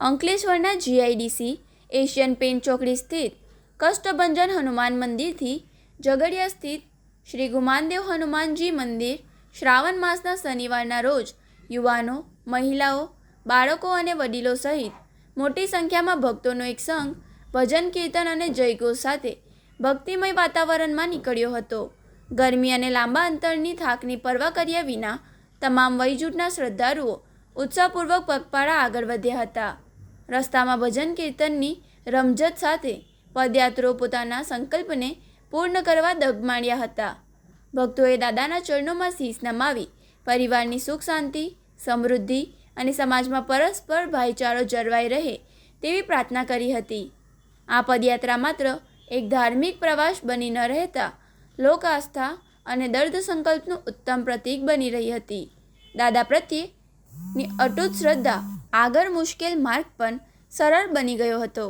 અંકલેશ્વરના GIDC Asian paint ચોકડી સ્થિત કષ્ટભંજન હનુમાન મંદિરથી ઝઘડિયા સ્થિત શ્રી ગુમાનદેવ હનુમાનજી મંદિર શ્રાવણ માસના શનિવારના રોજ યુવાનો, મહિલાઓ, બાળકો અને વડીલો સહિત મોટી સંખ્યામાં ભક્તોનો એક સંઘ ભજન કીર્તન અને જયઘોષ સાથે ભક્તિમય વાતાવરણમાં નીકળ્યો હતો. ગરમી અને લાંબા અંતરની થાકની પરવા કર્યા વિના તમામ વયજૂથના શ્રદ્ધાળુઓ ઉત્સાહપૂર્વક પગપાળા આગળ વધ્યા હતા. રસ્તામાં ભજન કીર્તનની રમઝટ સાથે પદયાત્રીઓ પોતાના સંકલ્પને પૂર્ણ કરવા દગમાડ્યા હતા. ભક્તોએ દાદાના ચરણોમાં શીશ નમાવી પરિવારની સુખ શાંતિ, સમૃદ્ધિ અને સમાજમાં પરસ્પર ભાઈચારો જળવાઈ રહે તેવી પ્રાર્થના કરી હતી. આ પદયાત્રા માત્ર એક ધાર્મિક પ્રવાસ બની ન રહેતા લોક આસ્થા અને દૃઢ સંકલ્પનું ઉત્તમ પ્રતીક બની રહી હતી. દાદા પ્રત્યેની અતૂટ શ્રદ્ધા આગળ મુશ્કેલ માર્ગ પણ સરળ બની ગયો હતો.